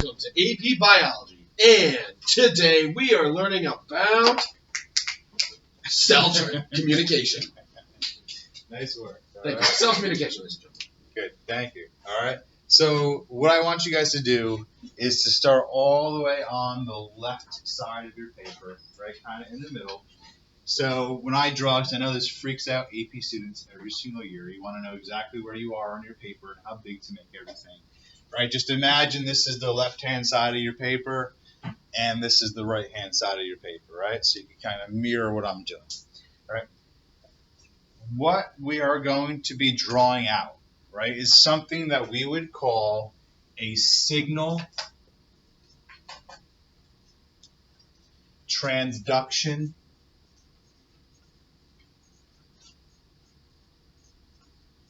welcome to AP Biology, and today we are learning about cell communication. Nice work. Thank you. Cell communication, ladies and gentlemen. Good, thank you. All right. So what I want you guys to do is to start all the way on the left side of your paper, right, kind of in the middle. So when I draw, because I know this freaks out AP students every single year, you want to know exactly where you are on your paper and how big to make everything. Right? Just imagine this is the left-hand side of your paper, and this is the right-hand side of your paper, right? So you can kind of mirror what I'm doing, right? What we are going to be drawing out, right, is something that we would call a signal transduction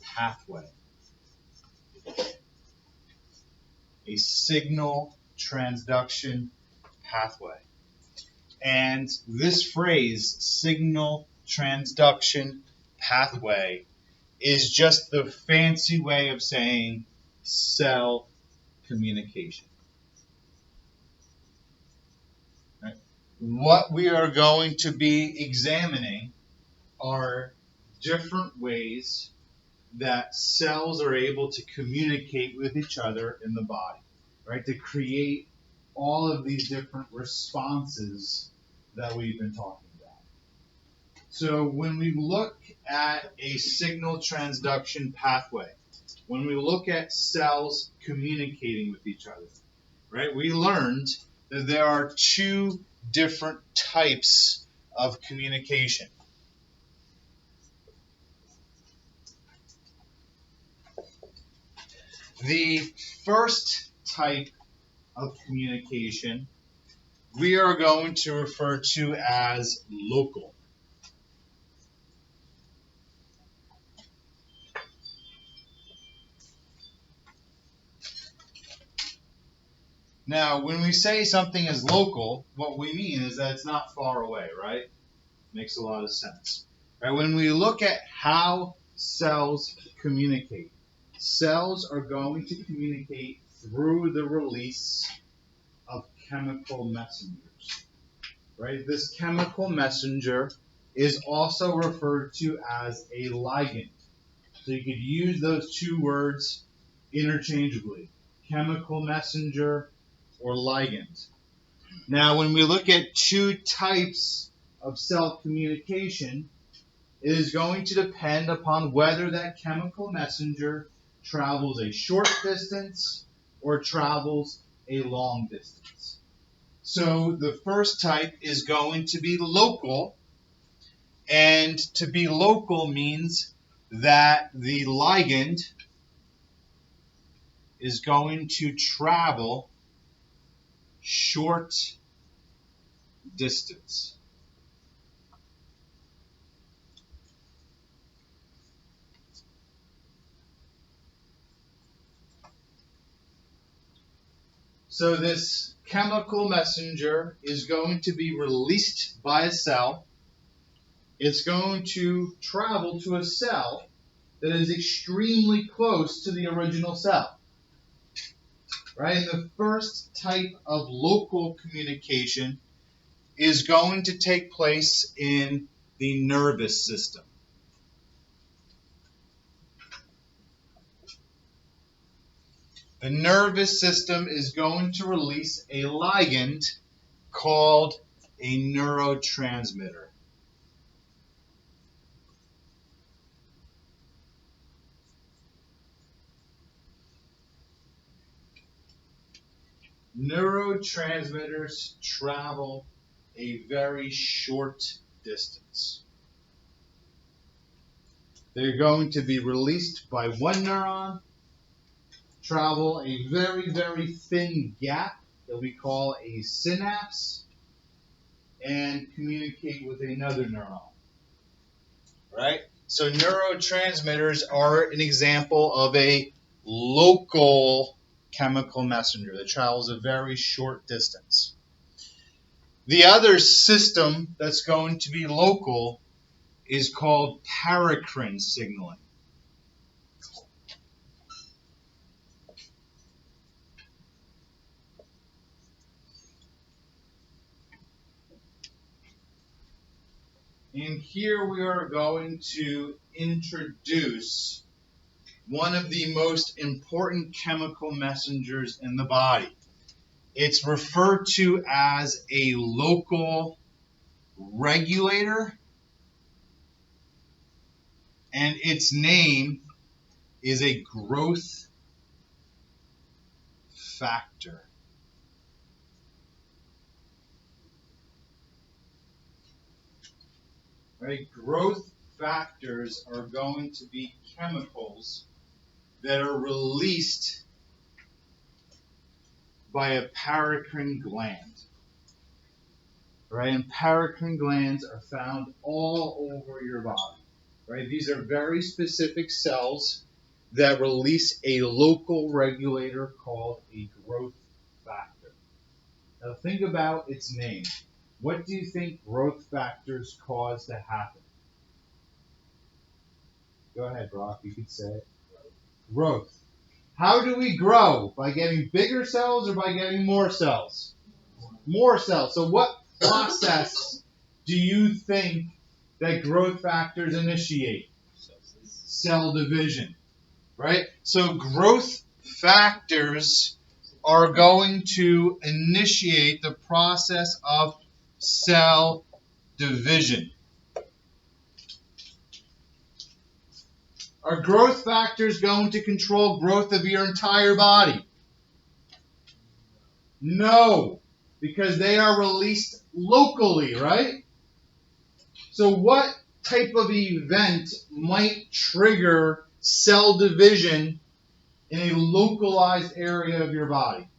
pathway. A signal transduction pathway. And this phrase, signal transduction pathway, is just the fancy way of saying cell communication. Right? What we are going to be examining are different ways that cells are able to communicate with each other in the body, right? To create all of these different responses that we've been talking about. So when we look at a signal transduction pathway, when we look at cells communicating with each other, right, we learned that there are two different types of communication. The first type of communication we are going to refer to as local. Now, when we say something is local, what we mean is that it's not far away, right? Makes a lot of sense. Right? When we look at how cells communicate, cells are going to communicate through the release of chemical messengers. Right? This chemical messenger is also referred to as a ligand. So you could use those two words interchangeably. Chemical messenger or ligand. Now, when we look at two types of cell communication, it is going to depend upon whether that chemical messenger travels a short distance or travels a long distance. So the first type is going to be local, and to be local means that the ligand is going to travel short distance. So this chemical messenger is going to be released by a cell. It's going to travel to a cell that is extremely close to the original cell. Right? And the first type of local communication is going to take place in the nervous system. The nervous system is going to release a ligand called a neurotransmitter. Neurotransmitters travel a very short distance. They're going to be released by one neuron, travel a very, very thin gap that we call a synapse, and communicate with another neuron. Right? So neurotransmitters are an example of a local chemical messenger that travels a very short distance. The other system that's going to be local is called paracrine signaling. And here we are going to introduce one of the most important chemical messengers in the body. It's referred to as a local regulator, and its name is a growth factor. Right? Growth factors are going to be chemicals that are released by a paracrine gland. Right? And paracrine glands are found all over your body. Right? These are very specific cells that release a local regulator called a growth factor. Now think about its name. What do you think growth factors cause to happen? Go ahead, Brock. You could say it. Growth. How do we grow? By getting bigger cells or by getting more cells? More cells. So what process do you think that growth factors initiate? Cell division. Right? So growth factors are going to initiate the process of cell division. Are growth factors going to control growth of your entire body? No, because they are released locally, right? So what type of event might trigger cell division in a localized area of your body?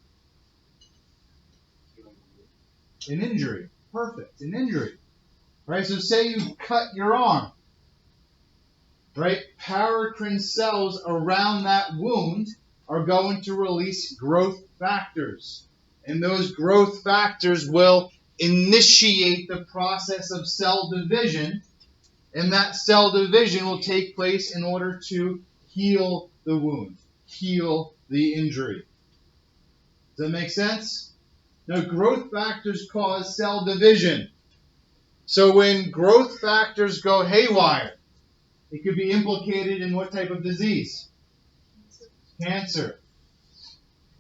An injury. Perfect. An injury. Right? So say you cut your arm. Right? Paracrine cells around that wound are going to release growth factors. And those growth factors will initiate the process of cell division. And that cell division will take place in order to heal the wound, heal the injury. Does that make sense? Now, growth factors cause cell division. So when growth factors go haywire, it could be implicated in what type of disease? Cancer.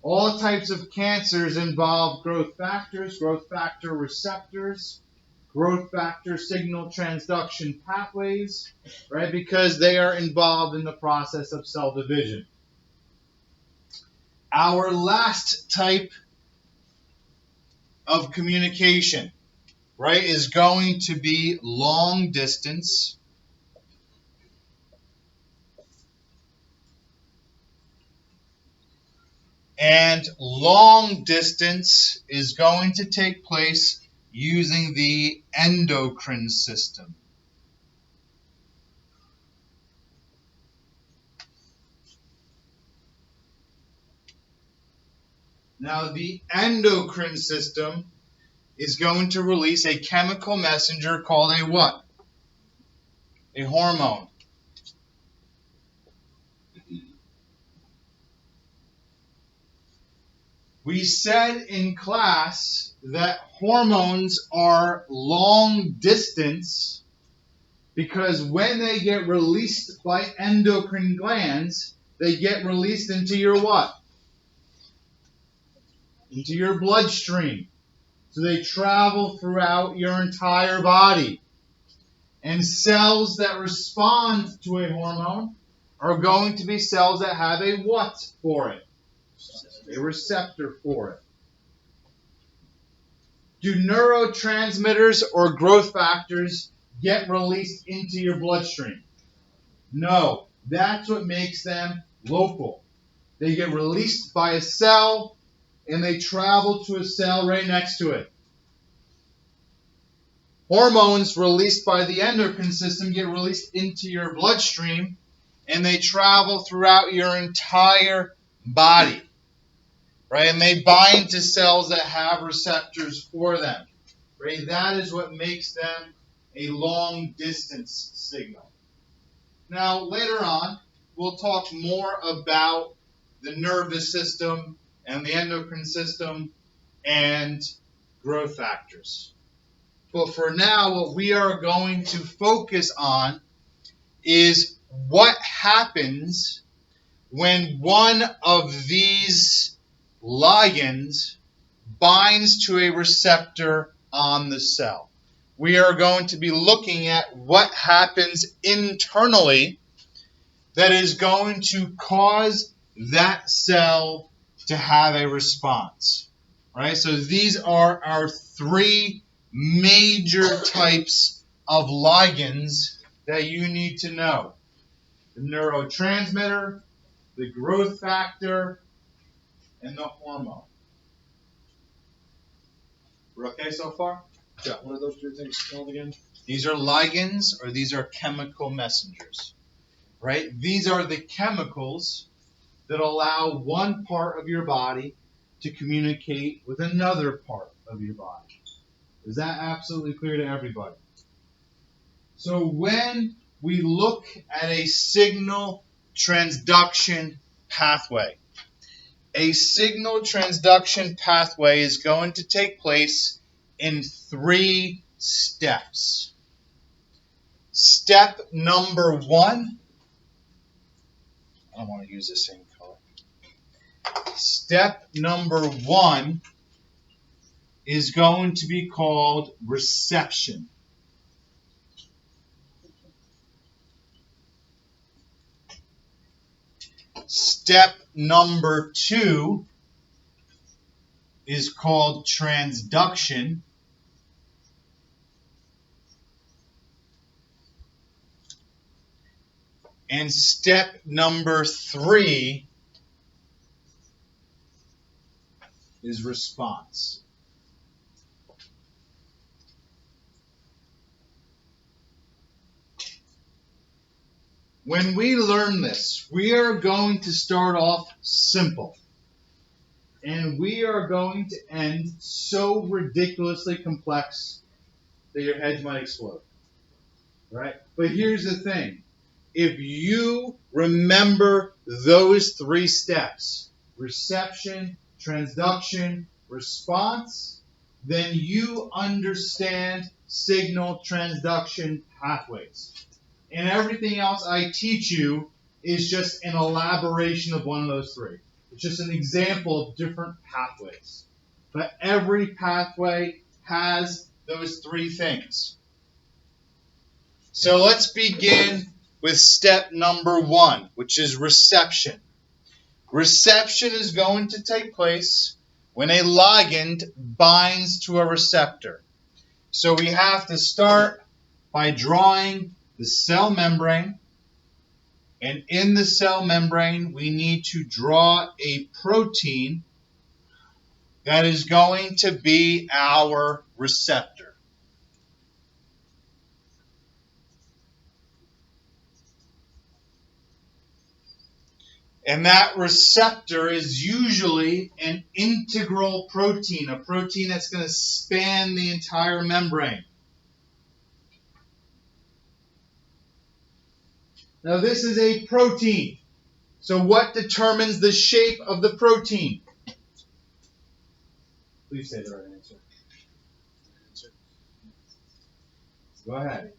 All types of cancers involve growth factors, growth factor receptors, growth factor signal transduction pathways, right? Because they are involved in the process of cell division. Our last type of communication, right, is going to be long distance. And long distance is going to take place using the endocrine system. Now, the endocrine system is going to release a chemical messenger called a what? A hormone. We said in class that hormones are long distance because when they get released by endocrine glands, they get released into your what? Into your bloodstream. So they travel throughout your entire body. And cells that respond to a hormone are going to be cells that have a what for it? A receptor for it. Do neurotransmitters or growth factors get released into your bloodstream? No. That's what makes them local. They get released by a cell and they travel to a cell right next to it. Hormones released by the endocrine system get released into your bloodstream and they travel throughout your entire body. Right? And they bind to cells that have receptors for them. Right? That is what makes them a long distance signal. Now, later on, we'll talk more about the nervous system and the endocrine system and growth factors. But for now, what we are going to focus on is what happens when one of these ligands binds to a receptor on the cell. We are going to be looking at what happens internally that is going to cause that cell to have a response. All right, so these are our three major types of ligands that you need to know: the neurotransmitter, the growth factor, and the hormone. We're okay so far? Yeah, what are those three things called again? These are ligands, or these are chemical messengers, right? These are the chemicals that allow one part of your body to communicate with another part of your body. Is that absolutely clear to everybody? So when we look at a signal transduction pathway, a signal transduction pathway is going to take place in 3 steps. Step number 1, I don't want to use the same color. Step number 1 is going to be called reception. Step number 2 is called transduction. And step number 3 is response. When we learn this, we are going to start off simple. And we are going to end so ridiculously complex that your heads might explode. Right? But here's the thing. If you remember those 3 steps, reception, transduction, response, then you understand signal transduction pathways. And everything else I teach you is just an elaboration of one of those 3. It's just an example of different pathways. But every pathway has those 3 things. So let's begin with step number 1, which is reception. Reception is going to take place when a ligand binds to a receptor. So we have to start by drawing the cell membrane. And in the cell membrane, we need to draw a protein that is going to be our receptor. And that receptor is usually an integral protein, a protein that's going to span the entire membrane. Now this is a protein. So what determines the shape of the protein? Please say the right answer. Go ahead.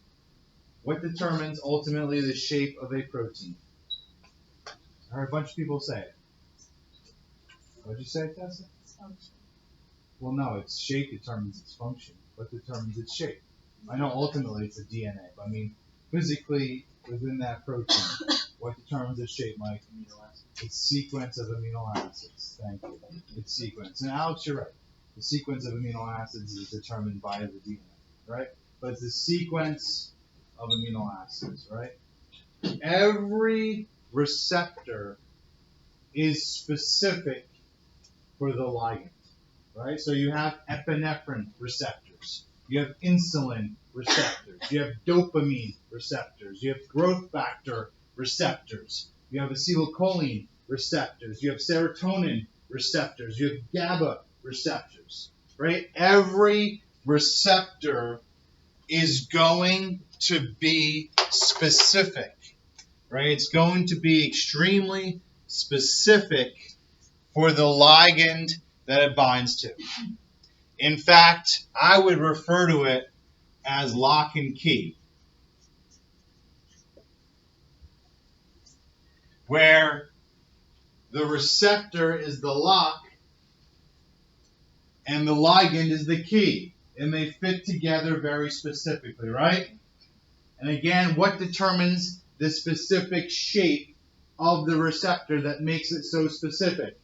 What determines ultimately the shape of a protein? I heard a bunch of people say it. What did you say, Tessa? Its function. Well, no, its shape determines its function. What determines its shape? I know ultimately it's the DNA, but I mean physically within that protein, what determines its shape, Mike? Amino acids. Its sequence of amino acids. Thank you. Its sequence. And Alex, you're right. The sequence of amino acids is determined by the DNA, right? But it's the sequence of amino acids, right? Every receptor is specific for the ligand, right? So you have epinephrine receptors, you have insulin receptors, you have dopamine receptors, you have growth factor receptors, you have acetylcholine receptors, you have serotonin receptors, you have GABA receptors, right? Every receptor is going to be specific. Right? It's going to be extremely specific for the ligand that it binds to. In fact, I would refer to it as lock and key, where the receptor is the lock and the ligand is the key, and they fit together very specifically, right? And again, what determines the specific shape of the receptor that makes it so specific?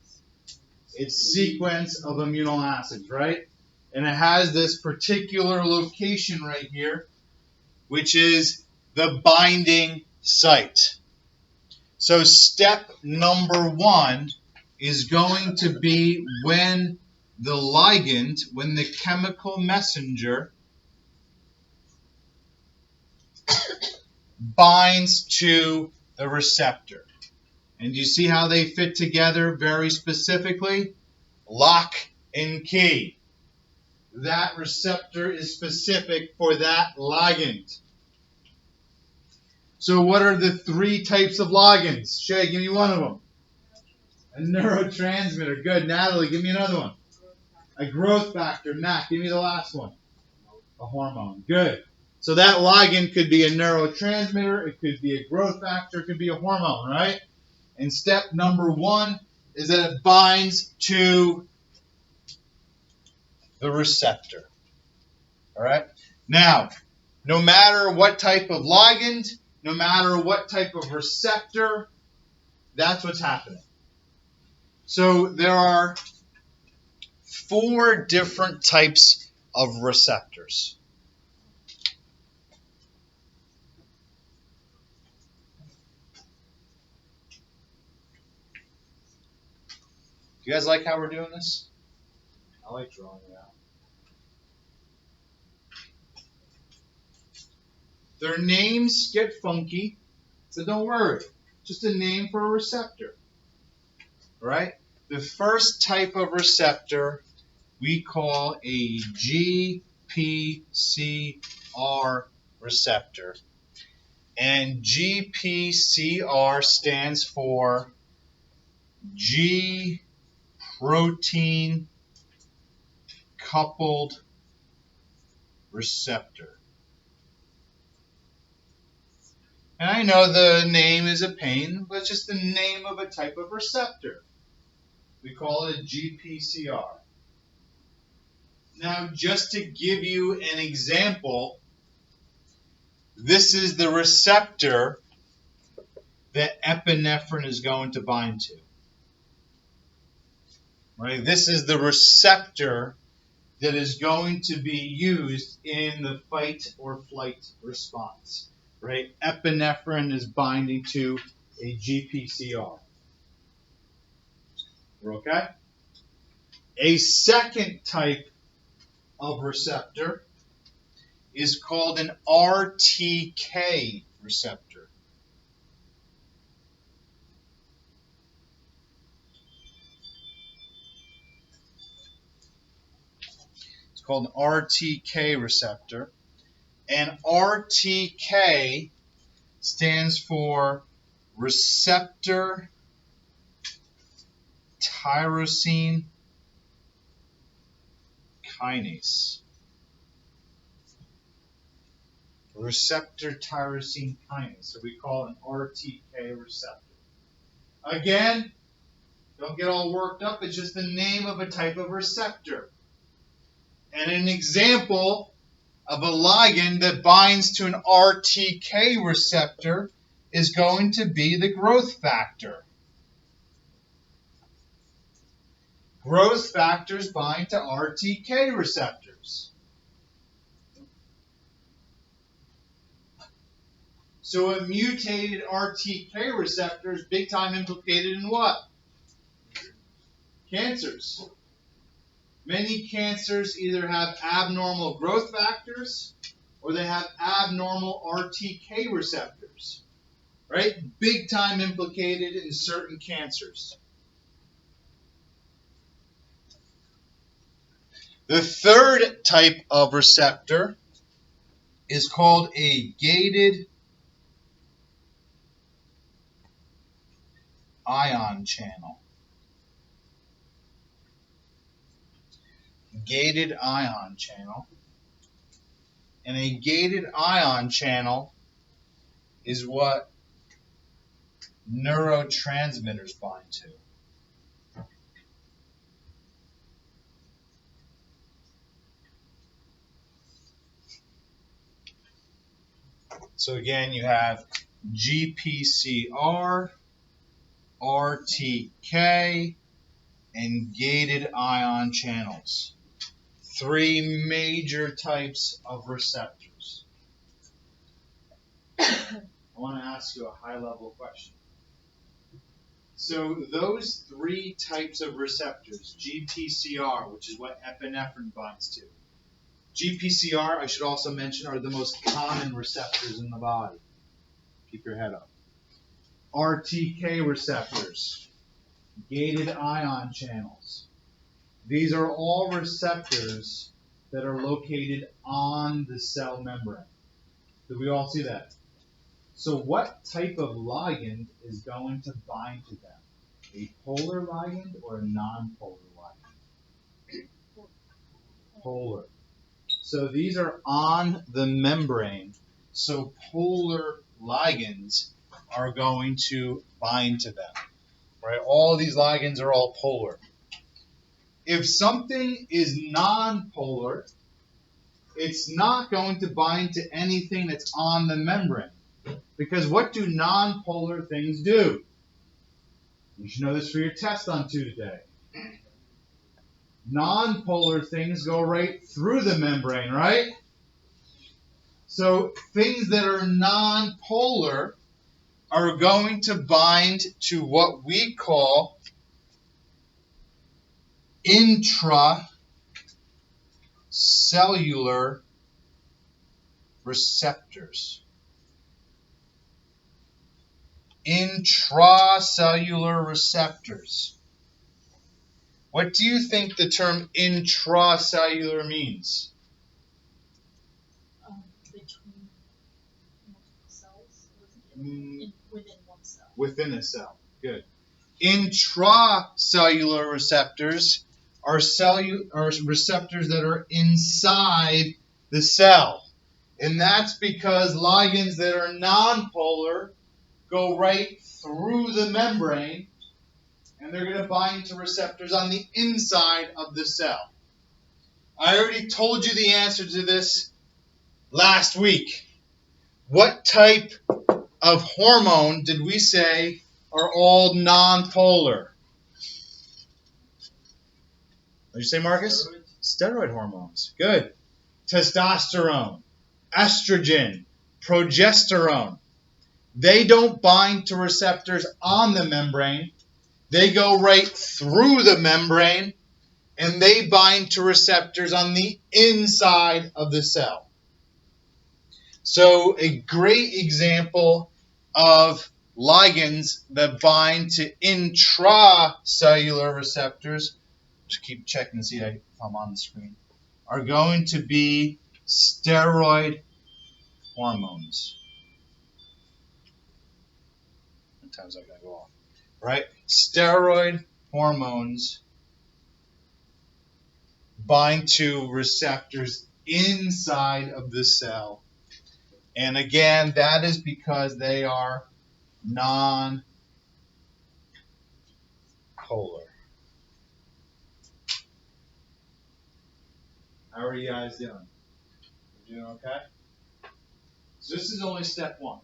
Its sequence of amino acids, right? And it has this particular location right here, which is the binding site. So step number 1 is going to be when the ligand, when the chemical messenger binds to the receptor. And you see how they fit together very specifically? Lock and key. That receptor is specific for that ligand. So what are the 3 types of ligands? Shay, give me one of them. A neurotransmitter. Good. Natalie, give me another one. A growth factor. Matt, give me the last one. A hormone. Good. So that ligand could be a neurotransmitter, it could be a growth factor, it could be a hormone, right? And step number 1 is that it binds to the receptor. All right? Now, no matter what type of ligand, no matter what type of receptor, that's what's happening. So there are 4 different types of receptors. Do you guys like how we're doing this? I like drawing it out. Their names get funky, so don't worry. Just a name for a receptor. Right? The first type of receptor we call a GPCR receptor. And GPCR stands for G protein coupled receptor. And I know the name is a pain, but it's just the name of a type of receptor. We call it a GPCR. Now, just to give you an example, this is the receptor that epinephrine is going to bind to. Right? This is the receptor that is going to be used in the fight or flight response. Right? Epinephrine is binding to a GPCR. We're okay? A second type of receptor is called an RTK receptor. It's called an RTK receptor. And RTK stands for receptor tyrosine kinase. Receptor tyrosine kinase. So we call it an RTK receptor. Again, don't get all worked up. It's just the name of a type of receptor. And an example of a ligand that binds to an RTK receptor is going to be the growth factor. Growth factors bind to RTK receptors. So a mutated RTK receptor is big time implicated in what? Cancers. Many cancers either have abnormal growth factors or they have abnormal RTK receptors. Right? Big time implicated in certain cancers. The third type of receptor is called a gated ion channel. Gated ion channel. And a gated ion channel is what neurotransmitters bind to. So again, you have GPCR, RTK, and gated ion channels. 3 major types of receptors. I want to ask you a high-level question. So those 3 types of receptors, GPCR, which is what epinephrine binds to. GPCR, I should also mention, are the most common receptors in the body. Keep your head up. RTK receptors, gated ion channels. These are all receptors that are located on the cell membrane. Did we all see that? So what type of ligand is going to bind to them? A polar ligand or a non-polar ligand? Polar. So these are on the membrane. So polar ligands are going to bind to them. Right? All these ligands are all polar. If something is non-polar, it's not going to bind to anything that's on the membrane. Because what do non-polar things do? You should know this for your test on Tuesday. Non-polar things go right through the membrane, right? So things that are non-polar are going to bind to what we call intracellular receptors. Intracellular receptors. What do you think the term intracellular means? Between multiple cells? Within one cell. Within a cell. Good. Intracellular receptors are receptors that are inside the cell. And that's because ligands that are nonpolar go right through the membrane, and they're going to bind to receptors on the inside of the cell. I already told you the answer to this last week. What type of hormone did we say are all nonpolar? What did you say, Marcus? Steroid hormones. Good. Testosterone, estrogen, progesterone. They don't bind to receptors on the membrane. They go right through the membrane, and they bind to receptors on the inside of the cell. So a great example of ligands that bind to intracellular receptors, just keep checking to see if I'm on the screen, are going to be steroid hormones. Sometimes I gotta go off. Right? Steroid hormones bind to receptors inside of the cell. And again, that is because they are non-polar. How are you guys doing? You doing okay? So this is only step 1.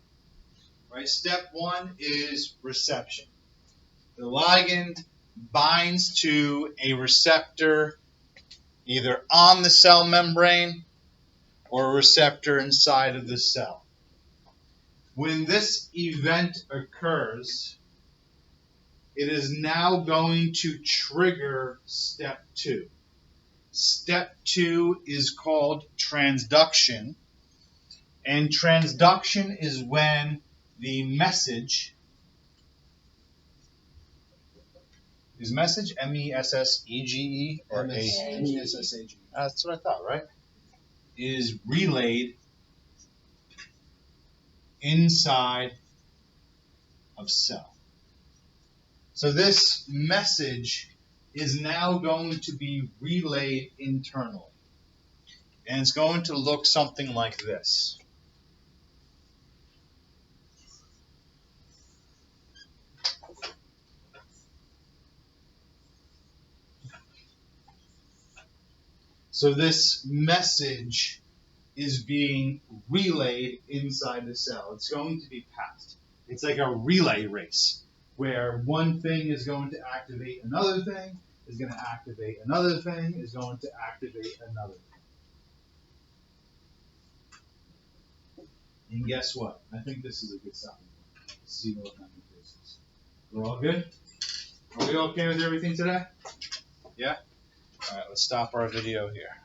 Right? Step 1 is reception. The ligand binds to a receptor either on the cell membrane or a receptor inside of the cell. When this event occurs, it is now going to trigger step 2. Step 2 is called transduction, and transduction is when the message is message M-E-S-S-E-G-E or M-E-S-S-A-G. That's what I thought, right? Is relayed inside of cell. So this message is now going to be relayed internally. And it's going to look something like this. So this message is being relayed inside the cell. It's going to be passed. It's like a relay race where one thing is going to activate another thing, is going to activate another thing, is going to activate another thing. And guess what? I think this is a good stopping point. Let's see what kind of cases. We're all good? Are we okay with everything today? Yeah? Alright, let's stop our video here.